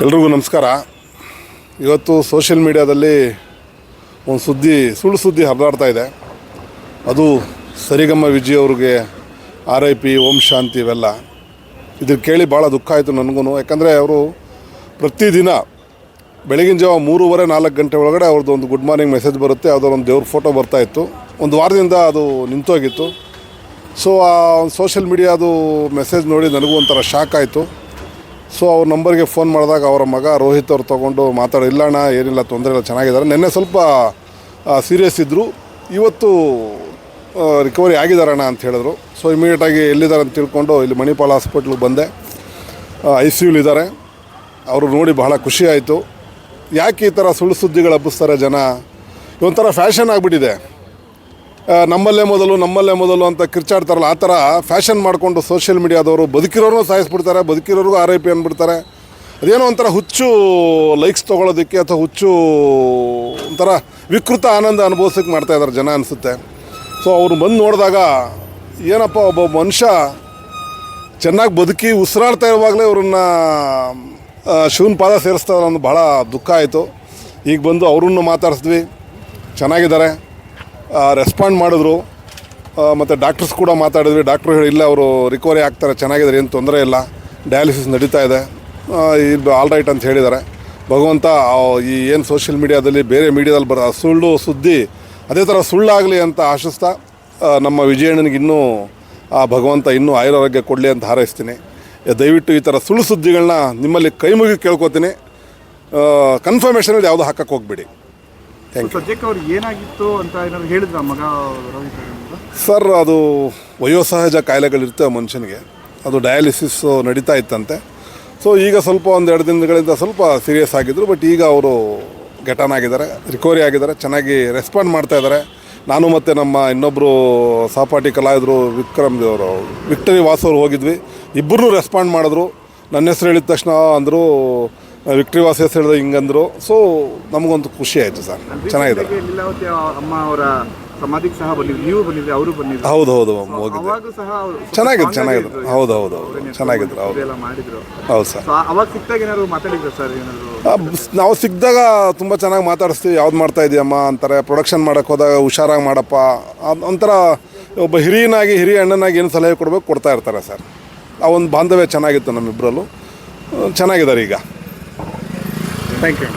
ಎಲ್ರಿಗೂ ನಮಸ್ಕಾರ. ಇವತ್ತು ಸೋಷಿಯಲ್ ಮೀಡಿಯಾದಲ್ಲಿ ಒಂದು ಸುಳ್ಳು ಸುದ್ದಿ ಹರಿದಾಡ್ತಾ ಇದೆ. ಅದು ಸರಿಗಮ್ಮ ವಿಜಯ್ ಅವ್ರಿಗೆ RIP, ಓಂ ಶಾಂತಿ ಇವೆಲ್ಲ. ಇದನ್ನು ಕೇಳಿ ಭಾಳ ದುಃಖ ಆಯಿತು ನನಗೂ. ಯಾಕಂದರೆ ಅವರು ಪ್ರತಿದಿನ ಬೆಳಗಿನ ಜಾವ 3:30-4 ಗಂಟೆ ಒಳಗಡೆ ಅವ್ರದ್ದು ಒಂದು ಗುಡ್ ಮಾರ್ನಿಂಗ್ ಮೆಸೇಜ್ ಬರುತ್ತೆ. ಯಾವುದೋ ಒಂದು ದೇವ್ರ ಫೋಟೋ ಬರ್ತಾಯಿತ್ತು. ಒಂದು ವಾರದಿಂದ ಅದು ನಿಂತೋಗಿತ್ತು. ಸೊ ಆ ಸೋಷಿಯಲ್ ಮೀಡಿಯಾದು ಮೆಸೇಜ್ ನೋಡಿ ನನಗೂ ಒಂಥರ ಶಾಕ್ ಆಯಿತು. ಸೊ ಅವ್ರ ನಂಬರ್ಗೆ ಫೋನ್ ಮಾಡಿದಾಗ ಅವರ ಮಗ ರೋಹಿತ್ ಅವ್ರು ತೊಗೊಂಡು ಇಲ್ಲ ಅಣ್ಣ, ಏನಿಲ್ಲ, ತೊಂದರೆ ಇಲ್ಲ, ಚೆನ್ನಾಗಿದ್ದಾರೆ. ನಿನ್ನೆ ಸ್ವಲ್ಪ ಸೀರಿಯಸ್ ಇದ್ದರು, ಇವತ್ತು ರಿಕವರಿ ಆಗಿದ್ದಾರಣ್ಣ ಅಂತ ಹೇಳಿದ್ರು. ಸೊ ಇಮಿಡಿಯೇಟಾಗಿ ಎಲ್ಲಿದ್ದಾರೆ ಅಂತ ತಿಳ್ಕೊಂಡು ಇಲ್ಲಿ ಮಣಿಪಾಲ್ ಹಾಸ್ಪಿಟ್ಲಿಗೆ ಬಂದೆ. ICUಲಿದ್ದಾರೆ. ಅವರು ನೋಡಿ ಬಹಳ ಖುಷಿ ಆಯಿತು. ಯಾಕೆ ಈ ಥರ ಸುಳ್ಳು ಸುದ್ದಿಗಳು ಹಬ್ಬಿಸ್ತಾರೆ ಜನ? ಇದೊಂಥರ ಫ್ಯಾಷನ್ ಆಗಿಬಿಟ್ಟಿದೆ. ನಮ್ಮಲ್ಲೇ ಮೊದಲು ಅಂತ ಕಿರ್ಚಾಡ್ತಾರಲ್ಲ, ಆ ಥರ ಫ್ಯಾಷನ್ ಮಾಡಿಕೊಂಡು ಸೋಷಿಯಲ್ ಮೀಡಿಯಾದವರು ಬದುಕಿರೋರು ಸಾಯಿಸ್ಬಿಡ್ತಾರೆ, ಬದುಕಿರೋರಿಗೂ RIP ಅಂದ್ಬಿಡ್ತಾರೆ. ಅದೇನೋ ಒಂಥರ ಹುಚ್ಚು ಲೈಕ್ಸ್ ತೊಗೊಳೋದಕ್ಕೆ ಅಥವಾ ಹುಚ್ಚು ಒಂಥರ ವಿಕೃತ ಆನಂದ ಅನುಭವಿಸೋಕ್ಕೆ ಮಾಡ್ತಾಯಿದ್ದಾರೆ ಜನ ಅನಿಸುತ್ತೆ. ಸೊ ಅವ್ರು ಬಂದು ನೋಡಿದಾಗ ಏನಪ್ಪ, ಒಬ್ಬ ಮನುಷ್ಯ ಚೆನ್ನಾಗಿ ಬದುಕಿ ಉಸಿರಾಡ್ತಾ ಇರುವಾಗಲೇ ಅವ್ರನ್ನ ಶಿವನ ಪಾದ ಸೇರಿಸ್ತಾರೆ ಅನ್ನೋದು ಭಾಳ ದುಃಖ ಆಯಿತು. ಈಗ ಬಂದು ಅವ್ರನ್ನ ಮಾತಾಡಿಸಿದ್ವಿ, ಚೆನ್ನಾಗಿದ್ದಾರೆ, ರೆಸ್ಪಾಂಡ್ ಮಾಡಿದ್ರು. ಮತ್ತು ಡಾಕ್ಟರ್ಸ್ ಕೂಡ ಮಾತಾಡಿದ್ವಿ. ಡಾಕ್ಟ್ರು ಹೇಳಿ ಇಲ್ಲ, ಅವರು ರಿಕವರಿ ಆಗ್ತಾರೆ, ಚೆನ್ನಾಗಿದ್ದಾರೆ, ಏನು ತೊಂದರೆ ಇಲ್ಲ, ಡಯಾಲಿಸಿಸ್ ನಡೀತಾ ಇದೆ, ಇದು ಆಲ್ ರೈಟ್ ಅಂತ ಹೇಳಿದ್ದಾರೆ. ಭಗವಂತ ಈ ಏನು ಸೋಷಿಯಲ್ ಮೀಡಿಯಾದಲ್ಲಿ ಬೇರೆ ಮೀಡಿಯಾದಲ್ಲಿ ಬರೋ ಸುಳ್ಳು ಸುದ್ದಿ ಅದೇ ಥರ ಸುಳ್ಳಾಗಲಿ ಅಂತ ಆಶಿಸ್ತಾ ನಮ್ಮ ವಿಜಯಣ್ಣನಿಗೆ ಇನ್ನೂ ಭಗವಂತ ಇನ್ನೂ ಆಯುರಾರೋಗ್ಯ ಕೊಡಲಿ ಅಂತ ಹಾರೈಸ್ತೀನಿ. ದಯವಿಟ್ಟು ಈ ಥರ ಸುಳ್ಳು ಸುದ್ದಿಗಳನ್ನ ನಿಮ್ಮಲ್ಲಿ ಕೈ ಮುಗಿ ಕೇಳ್ಕೊತೀನಿ. ಕನ್ಫರ್ಮೇಷನಲ್ಲಿ ಯಾವುದೂ ಹಾಕಕ್ಕೆ ಹೋಗ್ಬೇಡಿ. ಸದ್ಯಕ್ಕೆ ಅವ್ರು ಏನಾಗಿತ್ತು ಅಂತ ಏನಾದ್ರು ಹೇಳಿದ್ರ ಮಗ ರೋಹಿತ್? ಸರ್, ಅದು ವಯೋಸಹಜ ಕಾಯಿಲೆಗಳಿರ್ತವೆ ಮನುಷ್ಯನಿಗೆ. ಅದು ಡಯಾಲಿಸಿಸ್ ನಡೀತಾ ಇತ್ತಂತೆ. ಸೊ ಈಗ ಸ್ವಲ್ಪ 1-2 ದಿನಗಳಿಂದ ಸ್ವಲ್ಪ ಸೀರಿಯಸ್ ಆಗಿದ್ದರು. ಬಟ್ ಈಗ ಅವರು ಗೆಟಾನ್ ಆಗಿದ್ದಾರೆ, ರಿಕವರಿ ಆಗಿದ್ದಾರೆ, ಚೆನ್ನಾಗಿ ರೆಸ್ಪಾಂಡ್ ಮಾಡ್ತಾಯಿದ್ದಾರೆ. ನಾನು ಮತ್ತು ನಮ್ಮ ಇನ್ನೊಬ್ಬರು ಸಹಪಾಠಿ ಕಲಾವಿದರು ವಿಕ್ಟರಿ ವಾಸವ್ರು ಹೋಗಿದ್ವಿ. ಇಬ್ಬರೂ ರೆಸ್ಪಾಂಡ್ ಮಾಡಿದ್ರು. ನನ್ನ ಹೆಸರು ಹೇಳಿದ ತಕ್ಷಣ ಅಂದರು, ವಿಕ್ಟರಿ ವಾಸ ಹೆಸರು ಹೇಳಿದ್ರೆ ಹಿಂಗಂದರು. ಸೊ ನಮಗೊಂದು ಖುಷಿ ಆಯಿತು ಸರ್, ಚೆನ್ನಾಗಿದೆ. ಲೀಲಾವತಿ ಅಮ್ಮ ಅವರ ಸಮಾಧಿಗೆ ಸಹ ಬಂದಿದ್ರು, ನೀವು ಬಂದಿದ್ರಿ, ಅವರು ಬಂದಿದ್ರು. ಹೌದು ಹೋಗಿದ್ದೆ. ಚೆನ್ನಾಗಿದ್ರು. ಚೆನ್ನಾಗಿದ್ರು. ಹೌದು ಚೆನ್ನಾಗಿದ್ರು. ಹೌದು ಸರ್. ಅವಾಗ ಸಿಕ್ತಾಗ ಏನಾದ್ರು ಮಾತಾಡಿದ್ರು ಸರ್? ಏನಾದ್ರು ನಾವು ಸಿಕ್ಕಿದಾಗ ತುಂಬ ಚೆನ್ನಾಗಿ ಮಾತಾಡಿಸ್ತೀವಿ. ಯಾವ್ದು ಮಾಡ್ತಾ ಇದೆಯಮ್ಮ ಅಂತಾರೆ. ಪ್ರೊಡಕ್ಷನ್ ಮಾಡೋಕ್ಕೆ ಹೋದಾಗ ಹುಷಾರಾಗಿ ಮಾಡಪ್ಪ, ಒಂಥರ ಒಬ್ಬ ಹಿರಿಯ ಅಣ್ಣನಾಗಿ ಏನು ಸಲಹೆ ಕೊಡ್ತಾ ಇರ್ತಾರೆ ಸರ್. ಆ ಒಂದು ಬಾಂಧವ್ಯ ಚೆನ್ನಾಗಿತ್ತು ನಮ್ಮಿಬ್ಬರಲ್ಲೂ. ಚೆನ್ನಾಗಿದ್ದಾರೆ ಈಗ. Thank you.